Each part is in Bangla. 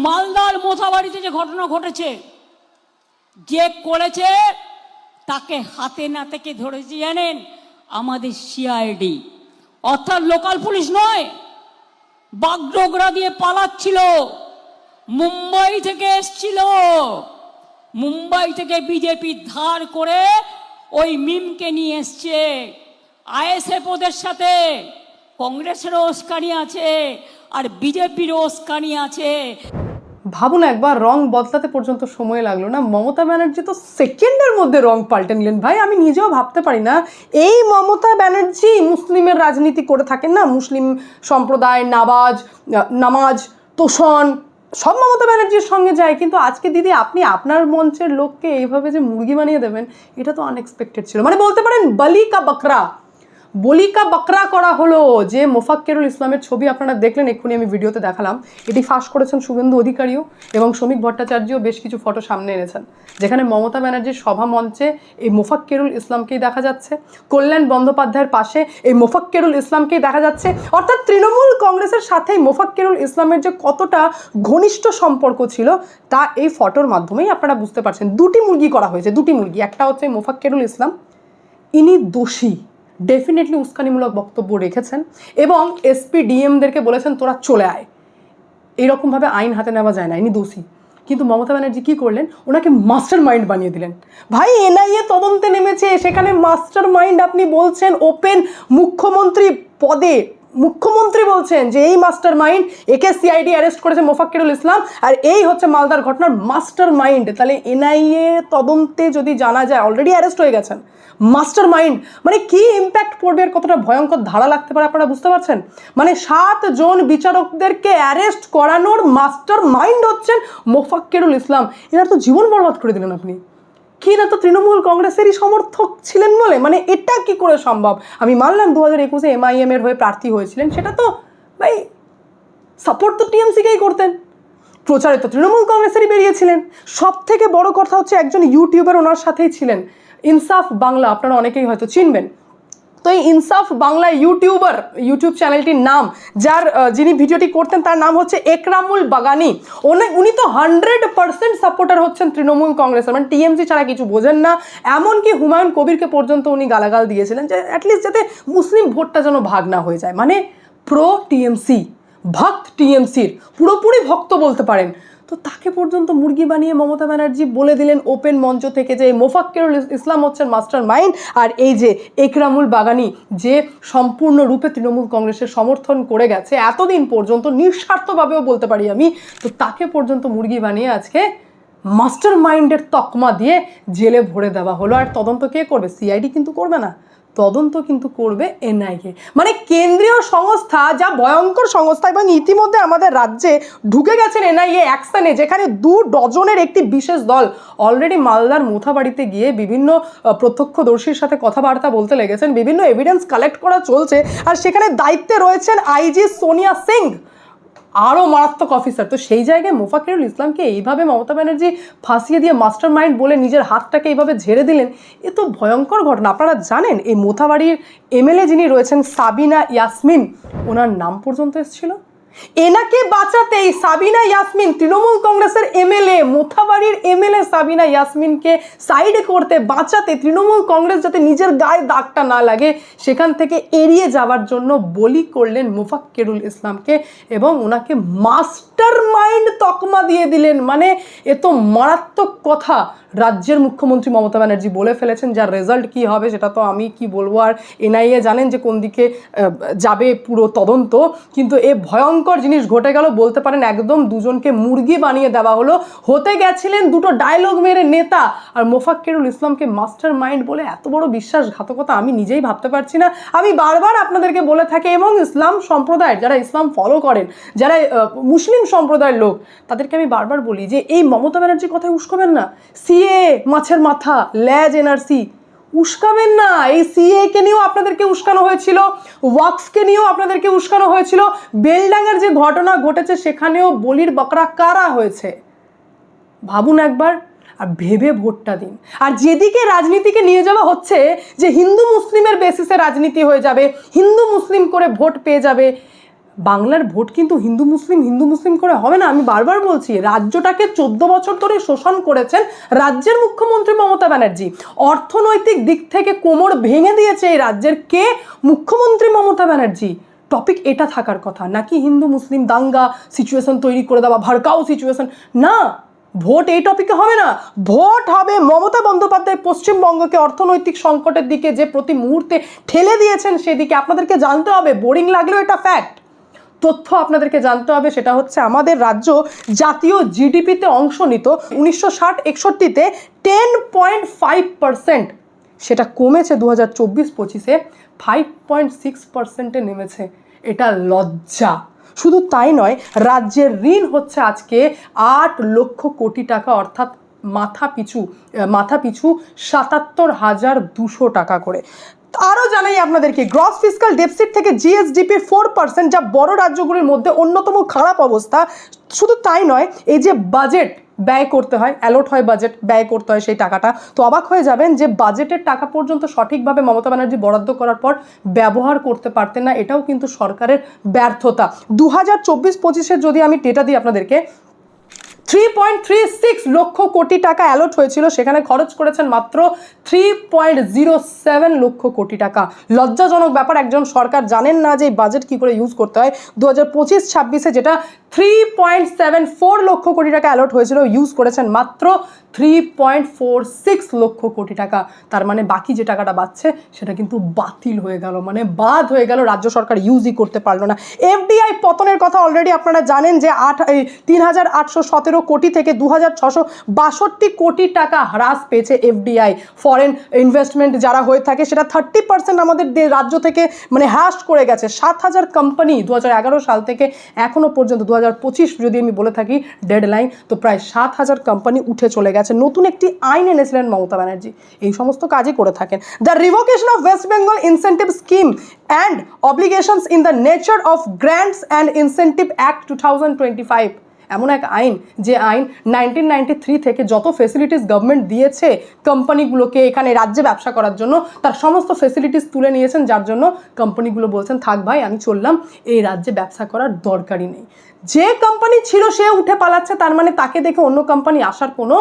মালদার মোথাবাড়িতে যে ঘটনা ঘটেছে, যে করেছে তাকে হাতে নাতে কে ধরেছে জানেন? আমাদের সিআইডি, অর্থাৎ লোকাল পুলিশ নয়, বাগডোগরা দিয়ে পালাচ্ছিল, মুম্বাই থেকে এসছিল, মুম্বাই থেকে বিজেপি ধার করে ওই মিমকে নিয়ে এসছে। আইএসএফ ওদের সাথে, কংগ্রেসেরও উস্কানি আছে আর বিজেপিরও উস্কানি আছে। ভাবুন একবার, রং বদলাতে পর্যন্ত সময় লাগলো না, মমতা ব্যানার্জি তো সেকেন্ডের মধ্যে রং পাল্টে নিলেন। ভাই আমি নিজেও ভাবতে পারি না এই মমতা ব্যানার্জি মুসলিমের রাজনীতি করে থাকেন না, মুসলিম সম্প্রদায়, নামাজ তোষণ সব মমতা ব্যানার্জির সঙ্গে যায়, কিন্তু আজকে দিদি আপনি আপনার মঞ্চের লোককে এইভাবে যে মুরগি বানিয়ে দেবেন, এটা তো আনএক্সপেক্টেড ছিল। মানে বলতে পারেন বলি কা বকরা করা হলো। যে মোফাক্কেরুল ইসলামের ছবি আপনারা দেখলেন এক্ষুনি, আমি ভিডিওতে দেখালাম, এটি ফাঁস করেছেন শুভেন্দু অধিকারীও এবং শ্রমিক ভট্টাচার্যও বেশ কিছু ফটো সামনে এনেছেন, যেখানে মমতা ব্যানার্জির সভা মঞ্চে এই মোফাক্কেরুল ইসলামকেই দেখা যাচ্ছে, কল্যাণ বন্দ্যোপাধ্যায়ের পাশে এই মোফাক্কেরুল ইসলামকেই দেখা যাচ্ছে। অর্থাৎ তৃণমূল কংগ্রেসের সাথে মোফাক্কেরুল ইসলামের যে কতটা ঘনিষ্ঠ সম্পর্ক ছিল তা এই ফটোর মাধ্যমেই আপনারা বুঝতে পারছেন। দুটি মুরগি করা হয়েছে, দুটি মুরগি। একটা হচ্ছে মোফাক্কেরুল ইসলাম, ইনি দোষী, ডেফিনেটলি উস্কানিমূলক বক্তব্য রেখেছেন এবং এসপি ডিএমদেরকে বলেছেন তোরা চলে আয়, এইরকমভাবে আইন হাতে নেওয়া যায় না, ইনি দোষী। কিন্তু মমতা ব্যানার্জি কী করলেন? ওনাকে মাস্টার মাইন্ড বানিয়ে দিলেন। ভাই এনআইএ তদন্তে নেমেছে, সেখানে মাস্টার মাইন্ড আপনি বলছেন ওপেন মুখ্যমন্ত্রী পদে, মুখ্যমন্ত্রী বলছেন যে এই মাস্টার মাইন্ড, একে সিআইডি অ্যারেস্ট করেছে মোফাক্কেরুল ইসলাম, আর এই হচ্ছে মালদার ঘটনার মাস্টার মাইন্ড। তাহলে এনআইএ তদন্তে যদি জানা যায় অলরেডি অ্যারেস্ট হয়ে গেছেন মাস্টার মাইন্ড, মানে কি ইম্প্যাক্ট পড়বে আর কতটা ভয়ঙ্কর ধারা লাগতে পারে আপনারা বুঝতে পারছেন? মানে 7 জন বিচারকদেরকে অ্যারেস্ট করানোর মাস্টার মাইন্ড হচ্ছেন মোফাক্কেরুল ইসলাম। এনার তো জীবন বরবাদ করে দিলেন আপনি। কি না তো তৃণমূল কংগ্রেসেরই সমর্থক ছিলেন বলে, মানে এটা কি করে সম্ভব? আমি মানলাম 2021-এ এমআইএম এর হয়ে প্রার্থী হয়েছিলেন, সেটা তো ভাই সাপোর্ট তো টিএমসিকেই করতেন, প্রচারে তো তৃণমূল কংগ্রেসেরই বেরিয়েছিলেন। সব থেকে বড় কথা হচ্ছে একজন ইউটিউবার ওনার সাথেই ছিলেন, ইনসাফ বাংলা, আপনারা অনেকেই হয়তো চিনবেন। তো এই ইনসাফ বাংলা ইউটিউবার, ইউটিউব চ্যানেলটির নাম, যিনি ভিডিওটি করতেন তার নাম হচ্ছে একরামুল বাগানি। উনি তো 100% সাপোর্টার হচ্ছেন তৃণমূল কংগ্রেসের, মানে টিএমসি ছাড়া কিছু বোঝেন না। এমনকি হুমায়ুন কবিরকে পর্যন্ত উনি গালাগাল দিয়েছিলেন যে অ্যাটলিস্ট যাতে মুসলিম ভোটটা যেন ভাগ না হয়ে যায়, মানে প্রো টিএমসি, ভক্ত টিএমসির পুরোপুরি ভক্ত বলতে পারেন। তো তাকে পর্যন্ত মুরগি বানিয়ে মমতা ব্যানার্জি বলে দিলেন ওপেন মঞ্চ থেকে যে মোফাক্কেরুল ইসলাম হচ্ছেন মাস্টার মাইন্ড, আর এই যে একরামুল বাগানি যে সম্পূর্ণরূপে তৃণমূল কংগ্রেসের সমর্থন করে গেছে এতদিন পর্যন্ত, নিঃস্বার্থভাবেও বলতে পারি আমি, তো তাকে পর্যন্ত মুরগি বানিয়ে আজকে মাস্টার মাইন্ডের তকমা দিয়ে জেলে ভরে দেওয়া হলো। আর তদন্ত কে করবে? সিআইডি কিন্তু করবে না, তদন্ত কিন্তু করবে এনআইএ, মানে কেন্দ্রীয় সংস্থা, যা ভয়ঙ্কর সংস্থা। এবং ইতিমধ্যে আমাদের রাজ্যে ঢুকে গেছেন এনআইএ অ্যাকশনে, যেখানে 2 ডজনের একটি বিশেষ দল অলরেডি মালদার মোথাবাড়িতে গিয়ে বিভিন্ন প্রত্যক্ষদর্শীর সাথে কথাবার্তা বলতে লেগেছেন, বিভিন্ন এভিডেন্স কালেক্ট করা চলছে। আর সেখানে দায়িত্বে রয়েছেন আইজি সোনিয়া সিং, আরও মারাত্মক অফিসার। তো সেই জায়গায় মোফাক্কেরুল ইসলামকে এইভাবে মমতা ব্যানার্জি ফাঁসিয়ে দিয়ে মাস্টার মাইন্ড বলে নিজের হাতটাকে এইভাবে ঝেড়ে দিলেন, এ তো ভয়ঙ্কর ঘটনা। আপনারা জানেন এই মোথাবাড়ির এমএলএ যিনি রয়েছেন সাবিনা ইয়াসমিন, ওনার নাম পর্যন্ত এসেছিল। এনাকে বাঁচাতেই সাবিনা ইয়াসমিন, তৃণমূল কংগ্রেসের এমএলএ, মোথাবাড়ির এমএলএ সাবিনা ইয়াসমিনকে সাইড করতে, বাঁচাতে, তৃণমূল কংগ্রেস যাতে নিজের গায়ে দাগটা না লাগে সেখান থেকে এড়িয়ে যাওয়ার জন্য বলি করলেন মোফাক্কেরুল ইসলামকে এবং ওনাকে মাস্টার মাইন্ড তকমা দিয়ে দিলেন। মানে এ তো মারাত্মক কথা রাজ্যের মুখ্যমন্ত্রী মমতা ব্যানার্জি বলে ফেলেছেন, যার রেজাল্ট কি হবে সেটা তো আমি কি বলবো। আর এনআইএ জানেন যে কোন দিকে যাবে পুরো তদন্ত, কিন্তু এ ভয়ঙ্কর জিনিস ঘটে গেল বলতে পারেন। একদম দুজনকে মুরগি বানিয়ে দেওয়া হলো। হতে গেছিলেন দুটো ডায়লগ মেরে নেতা, আর মোফাক্কেরুল ইসলামকে মাস্টার মাইন্ড বলে এত বড় বিশ্বাসঘাতকতা আমি নিজেই ভাবতে পারছি না। আমি বারবার আপনাদেরকে বলে থাকি, এবং ইসলাম সম্প্রদায়ের যারা ইসলাম ফলো করেন, যারা মুসলিম সম্প্রদায়ের লোক, তাদেরকে আমি বারবার বলি যে এই মমতা ব্যানার্জির কথায় উস্কবেন না। সিএ মাছের মাথা, ল্যাজ এনআরসি, উস্কাবেন না। এই সিএ কে নিয়েও আপনাদেরকে উস্কানো হয়েছিল, ওয়াকফকে নিয়েও আপনাদেরকে উস্কানো হয়েছিল, বেলডাঙ্গার যে ঘটনা ঘটেছে সেখানেও বলির বকরা কারা হয়েছে ভাবুন একবার, আর ভেবে ভোটটা দিন। আর যেদিকে রাজনীতিকে নিয়ে যাওয়া হচ্ছে যে হিন্দু মুসলিমের বেসিসে রাজনীতি হয়ে যাবে, হিন্দু মুসলিম করে ভোট পেয়ে যাবে, বাংলার ভোট কিন্তু হিন্দু মুসলিম করে হবে না। আমি বারবার বলছি, রাজ্যটাকে 14 বছর ধরে শোষণ করেছেন রাজ্যের মুখ্যমন্ত্রী মমতা ব্যানার্জি। অর্থনৈতিক দিক থেকে কোমর ভেঙে দিয়েছে এই রাজ্যের কে? মুখ্যমন্ত্রী মমতা ব্যানার্জি। টপিক এটা থাকার কথা, নাকি হিন্দু মুসলিম দাঙ্গা সিচুয়েশন তৈরি করে দেওয়া, ভারকাও সিচুয়েশন। না, ভোট এই টপিকে হবে না। ভোট হবে মমতা বন্দ্যোপাধ্যায় পশ্চিমবঙ্গকে অর্থনৈতিক সংকটের দিকে যে প্রতি মুহূর্তে ঠেলে দিয়েছেন সেদিকে। আপনাদেরকে জানতে হবে, বোরিং লাগলেও এটা ফ্যাক্ট। তথ্য আপনাদেরকে জানতে হবে, সেটা হচ্ছে আমাদের রাজ্য জাতীয় জিডিপিতে অংশ নিত 1960-61-তে 10.5%, সেটা কমেছে 2024-25-এ 5.6%-এ নেমেছে। এটা লজ্জা। শুধু তাই নয়, রাজ্যের ঋণ হচ্ছে আজকে 8 লক্ষ কোটি টাকা, অর্থাৎ মাথা পিছু 77,200 টাকা করে। আরও জানাই আপনাদেরকে, গ্রস ফিসকাল ডেফিসিট থেকে জিএসডিপির 4%, যা বড় রাজ্যগুলির মধ্যে অন্যতম খারাপ অবস্থা। শুধু তাই নয়, এই যে বাজেট ব্যয় করতে হয়, অ্যালট হয় বাজেট, ব্যয় করতে হয় সেই টাকাটা, তো অবাক হয়ে যাবেন যে বাজেটের টাকা পর্যন্ত সঠিকভাবে মমতা ব্যানার্জি বরাদ্দ করার পর ব্যবহার করতে পারতেন না। এটাও কিন্তু সরকারের ব্যর্থতা। 2024-25-এর যদি আমি ডেটা দিই আপনাদেরকে, 3.36 লক্ষ কোটি টাকা অ্যালট হয়েছিল, সেখানে খরচ করেছেন মাত্র 3.07 লক্ষ কোটি টাকা। লজ্জাজনক ব্যাপার, একজন সরকার জানেন না যে এই বাজেট কী করে ইউজ করতে হয়। 2025-26-এ যেটা 3.74 লক্ষ কোটি টাকা অ্যালট হয়েছিল, ইউজ করেছেন মাত্র 3.46 লক্ষ কোটি টাকা। তার মানে বাকি যে টাকাটা বাঁচছে সেটা কিন্তু বাতিল হয়ে গেল, মানে বাদ হয়ে গেল, রাজ্য সরকার ইউজই করতে পারলো না। এফডিআই পতনের কথা অলরেডি আপনারা জানেন যে 3,817 কোটি থেকে 2,662 কোটি টাকা হ্রাস পেয়েছে এফডিআই। ফরেন ইনভেস্টমেন্ট যারা হয়ে থাকে সেটা 30% আমাদের রাজ্য থেকে মানে হ্রাস করে গেছে। 7,000 কোম্পানি 2011 সাল থেকে এখনো পর্যন্ত 2025 যদি আমি বলে থাকি ডেডলাইন, তো প্রায় 7,000 কোম্পানি উঠে চলে গেছে। নতুন একটি আইন এনেছিলেন মমতা ব্যানার্জি, এই সমস্ত কাজই করে থাকেন। The revocation of West Bengal incentive scheme and obligations in the nature of grants and incentive act 2025, এমন এক আইন যে আইন 1993 থেকে যত ফেসিলিটিস গভর্নমেন্ট দিয়েছে কোম্পানিগুলোকে এখানে রাজ্যে ব্যবসা করার জন্য, তার সমস্ত ফেসিলিটিস তুলে নিয়েছেন, যার জন্য কোম্পানিগুলো বলছেন থাক ভাই আমি চললাম, এই রাজ্যে ব্যবসা করার দরকারই নেই। যে কোম্পানি ছিল সে উঠে পালাচ্ছে, তার মানে তাকে দেখে অন্য কোম্পানি আসার কোনো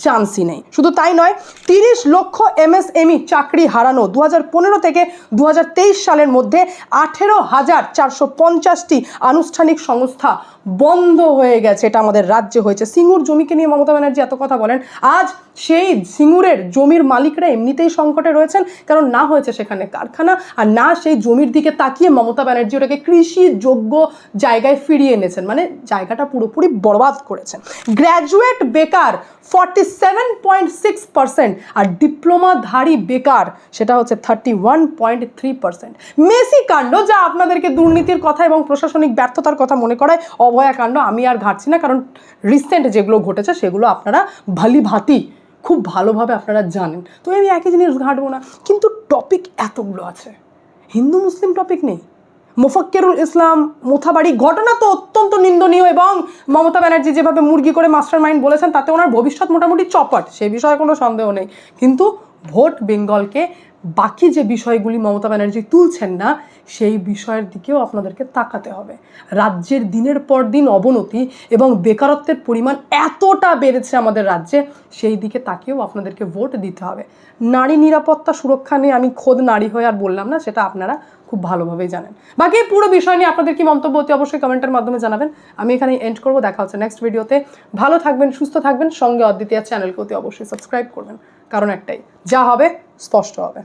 চান্সই নেই। শুধু তাই নয়, 30 লক্ষ এমএসএমই চাকরি হারানো। 2015 থেকে 2023 সালের মধ্যে 18,450টি আনুষ্ঠানিক সংস্থা বন্ধ হয়ে গেছে, এটা আমাদের রাজ্যে হয়েছে। সিঙ্গুর জমিকে নিয়ে মমতা ব্যানার্জি এত কথা বলেন, আজ সেই সিঙ্গুরের জমির মালিকরা এমনিতেই সংকটে রয়েছেন, কারণ না হয়েছে সেখানে কারখানা, আর না সেই জমির দিকে তাকিয়ে মমতা ব্যানার্জি ওটাকে কৃষিযোগ্য জায়গায় ফিরিয়ে এনেছেন, মানে জায়গাটা পুরোপুরি বরবাদ করেছেন। গ্র্যাজুয়েট বেকার 47.6%, আর ডিপ্লোমাধারী বেকার সেটা হচ্ছে 31.3%। মেসি কাণ্ড, যা আপনাদেরকে দুর্নীতির কথা এবং প্রশাসনিক ব্যর্থতার কথা মনে করায় অভয়াকাণ্ড, আমি আর ঘাটছি না, কারণ রিসেন্ট যেগুলো ঘটেছে সেগুলো আপনারা ভালি খুব ভালোভাবে আপনারা জানেন, তো আমি একই জিনিস ঘাটবো না। কিন্তু টপিক এতগুলো আছে, হিন্দু মুসলিম টপিক নেই। মোফাক্কেরুল ইসলাম মোথাবাড়ি ঘটনা তো অত্যন্ত নিন্দনীয়, এবং মমতা ব্যানার্জি যেভাবে মুরগি করে মাস্টার মাইন্ড বলেছেন তাতে ওনার ভবিষ্যৎ মোটামুটি চপাট, সে বিষয়ে কোনো সন্দেহ নেই। কিন্তু ভোট বেঙ্গলকে বাকি যে বিষয়গুলি মমতা ব্যানার্জি তুলছেন না, সেই বিষয়ের দিকেও আপনাদেরকে তাকাতে হবে। রাজ্যের দিনের পর দিন অবনতি এবং বেকারত্বের পরিমাণ এতটা বেড়েছে আমাদের রাজ্যে, সেই দিকে তাকিয়েও আপনাদেরকে ভোট দিতে হবে। নারী নিরাপত্তা সুরক্ষা নিয়ে আমি খোদ নারী হয়ে আর বললাম না, সেটা আপনারা খুব ভালোভাবেই জানেন। বাকি পুরো বিষয় নিয়ে আপনাদের কি মন্তব্য অতি অবশ্যই কমেন্টের মাধ্যমে জানাবেন। আমি এখানে এন্ড করবো, দেখা হচ্ছে নেক্সট ভিডিওতে। ভালো থাকবেন, সুস্থ থাকবেন, সঙ্গে অদ্বিতীয় চ্যানেলকে অতি অবশ্যই সাবস্ক্রাইব করবেন, কারণ একটাই, যা হবে স্পষ্ট হবে।